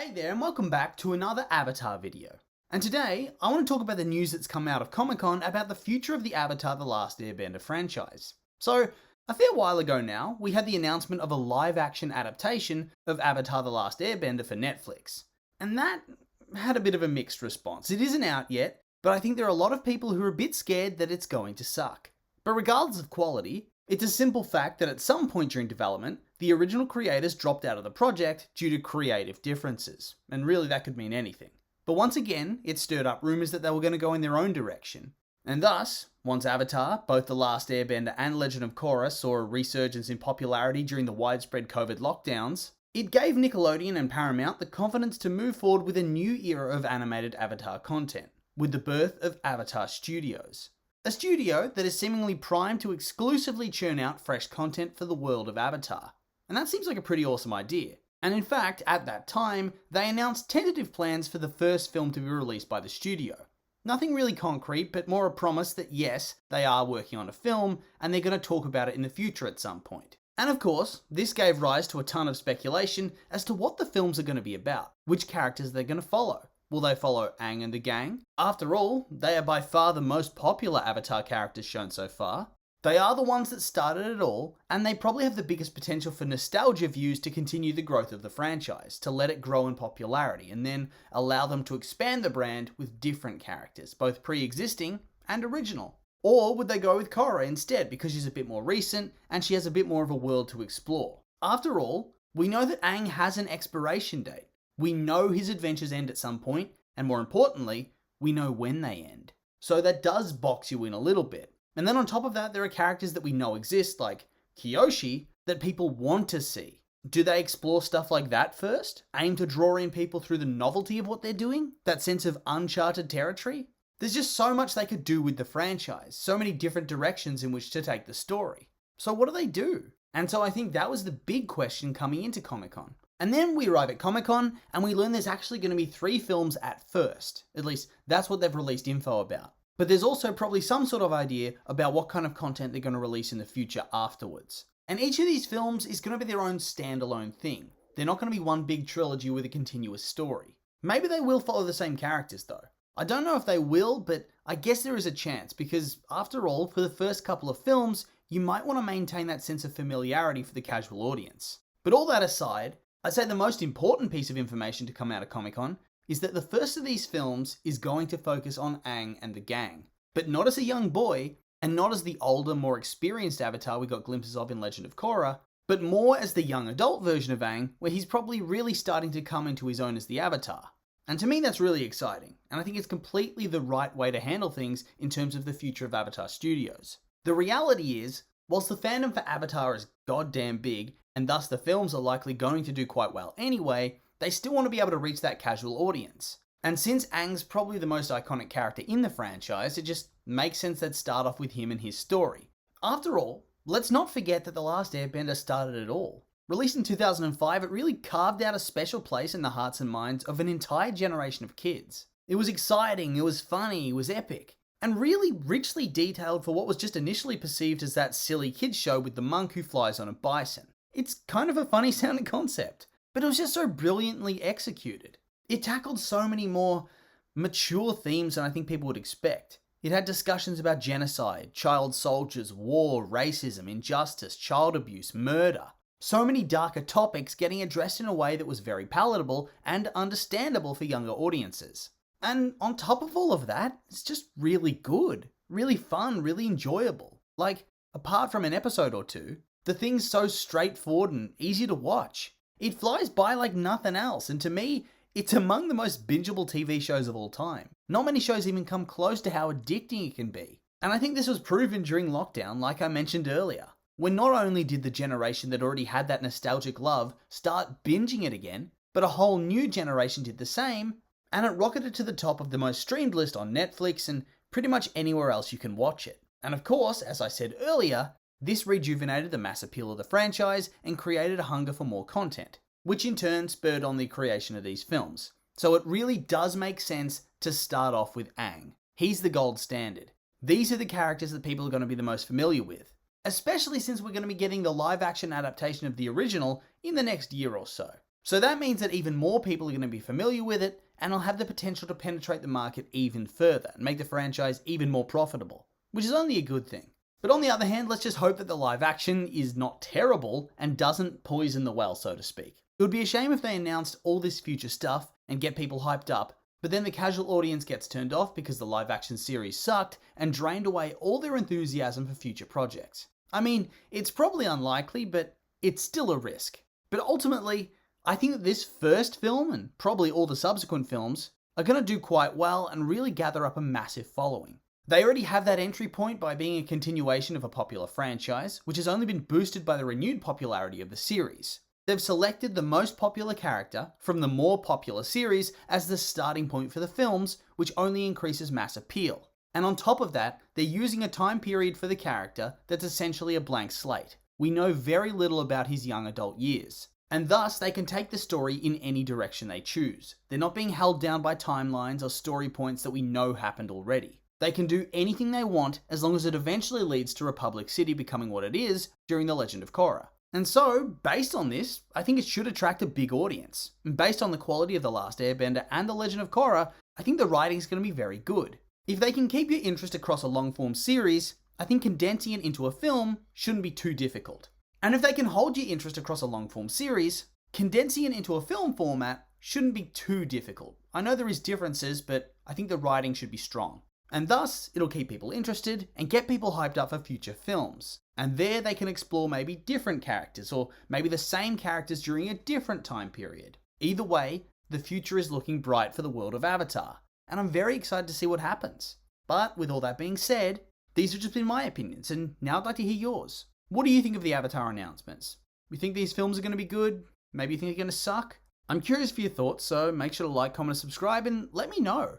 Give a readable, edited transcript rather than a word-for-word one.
Hey there and welcome back to another Avatar video. And today, I want to talk about the news that's come out of Comic-Con about the future of the Avatar The Last Airbender franchise. So, a fair while ago now, we had the announcement of a live-action adaptation of Avatar The Last Airbender for Netflix. And that had a bit of a mixed response. It isn't out yet, but I think there are a lot of people who are a bit scared that it's going to suck. But regardless of quality, it's a simple fact that at some point during development, the original creators dropped out of the project due to creative differences. And really that could mean anything. But once again, it stirred up rumours that they were going to go in their own direction. And thus, once Avatar, both The Last Airbender and Legend of Korra saw a resurgence in popularity during the widespread COVID lockdowns, it gave Nickelodeon and Paramount the confidence to move forward with a new era of animated Avatar content, with the birth of Avatar Studios. A studio that is seemingly primed to exclusively churn out fresh content for the world of Avatar. And that seems like a pretty awesome idea. And in fact, at that time, they announced tentative plans for the first film to be released by the studio. Nothing really concrete, but more a promise that yes, they are working on a film, and they're going to talk about it in the future at some point. And of course, this gave rise to a ton of speculation as to what the films are going to be about, which characters they're going to follow. Will they follow Aang and the gang? After all, they are by far the most popular Avatar characters shown so far. They are the ones that started it all, and they probably have the biggest potential for nostalgia views to continue the growth of the franchise, to let it grow in popularity, and then allow them to expand the brand with different characters, both pre-existing and original. Or would they go with Korra instead, because she's a bit more recent, and she has a bit more of a world to explore? After all, we know that Aang has an expiration date. We know his adventures end at some point, and more importantly, we know when they end. So that does box you in a little bit. And then on top of that, there are characters that we know exist, like Kyoshi, that people want to see. Do they explore stuff like that first? Aim to draw in people through the novelty of what they're doing? That sense of uncharted territory? There's just so much they could do with the franchise, so many different directions in which to take the story. So what do they do? And so I think that was the big question coming into Comic-Con. And then we arrive at Comic-Con and we learn there's actually going to be 3 films at first. At least that's what they've released info about. But there's also probably some sort of idea about what kind of content they're going to release in the future afterwards. And each of these films is going to be their own standalone thing. They're not going to be one big trilogy with a continuous story. Maybe they will follow the same characters though. I don't know if they will, but I guess there is a chance because after all, for the first couple of films, you might want to maintain that sense of familiarity for the casual audience. But all that aside, I'd say the most important piece of information to come out of Comic-Con is that the first of these films is going to focus on Aang and the gang. But not as a young boy, and not as the older, more experienced Avatar we got glimpses of in Legend of Korra, but more as the young adult version of Aang, where he's probably really starting to come into his own as the Avatar. And to me that's really exciting, and I think it's completely the right way to handle things in terms of the future of Avatar Studios. The reality is, whilst the fandom for Avatar is goddamn big, and thus the films are likely going to do quite well anyway, they still want to be able to reach that casual audience. And since Aang's probably the most iconic character in the franchise, it just makes sense they'd start off with him and his story. After all, let's not forget that The Last Airbender started it all. Released in 2005, it really carved out a special place in the hearts and minds of an entire generation of kids. It was exciting, it was funny, it was epic, and really richly detailed for what was just initially perceived as that silly kids show with the monk who flies on a bison. It's kind of a funny sounding concept, but it was just so brilliantly executed. It tackled so many more mature themes than I think people would expect. It had discussions about genocide, child soldiers, war, racism, injustice, child abuse, murder. So many darker topics getting addressed in a way that was very palatable and understandable for younger audiences. And on top of all of that, it's just really good, really fun, really enjoyable. Like, apart from an episode or two, the thing's so straightforward and easy to watch. It flies by like nothing else, and to me, it's among the most bingeable TV shows of all time. Not many shows even come close to how addicting it can be. And I think this was proven during lockdown, like I mentioned earlier, when not only did the generation that already had that nostalgic love start binging it again, but a whole new generation did the same, and it rocketed to the top of the most streamed list on Netflix and pretty much anywhere else you can watch it. And of course, as I said earlier, this rejuvenated the mass appeal of the franchise and created a hunger for more content, which in turn spurred on the creation of these films. So it really does make sense to start off with Aang. He's the gold standard. These are the characters that people are going to be the most familiar with, especially since we're going to be getting the live action adaptation of the original in the next year or so. So that means that even more people are going to be familiar with it, and it'll have the potential to penetrate the market even further and make the franchise even more profitable, which is only a good thing. But on the other hand, let's just hope that the live action is not terrible and doesn't poison the well, so to speak. It would be a shame if they announced all this future stuff and get people hyped up, but then the casual audience gets turned off because the live action series sucked and drained away all their enthusiasm for future projects. I mean, it's probably unlikely, but it's still a risk. But ultimately, I think that this first film, and probably all the subsequent films, are going to do quite well and really gather up a massive following. They already have that entry point by being a continuation of a popular franchise, which has only been boosted by the renewed popularity of the series. They've selected the most popular character from the more popular series as the starting point for the films, which only increases mass appeal. And on top of that, they're using a time period for the character that's essentially a blank slate. We know very little about his young adult years. And thus, they can take the story in any direction they choose. They're not being held down by timelines or story points that we know happened already. They can do anything they want as long as it eventually leads to Republic City becoming what it is during The Legend of Korra. And so, based on this, I think it should attract a big audience. And based on the quality of The Last Airbender and The Legend of Korra, I think the writing is going to be very good. If they can keep your interest across a long-form series, I think condensing it into a film shouldn't be too difficult. And if they can hold your interest across a long-form series, condensing it into a film format shouldn't be too difficult. I know there is differences, but I think the writing should be strong. And thus, it'll keep people interested and get people hyped up for future films. And there they can explore maybe different characters, or maybe the same characters during a different time period. Either way, the future is looking bright for the world of Avatar, and I'm very excited to see what happens. But with all that being said, these have just been my opinions, and now I'd like to hear yours. What do you think of the Avatar announcements? You think these films are going to be good? Maybe you think they're going to suck? I'm curious for your thoughts, so make sure to like, comment, and subscribe, and let me know.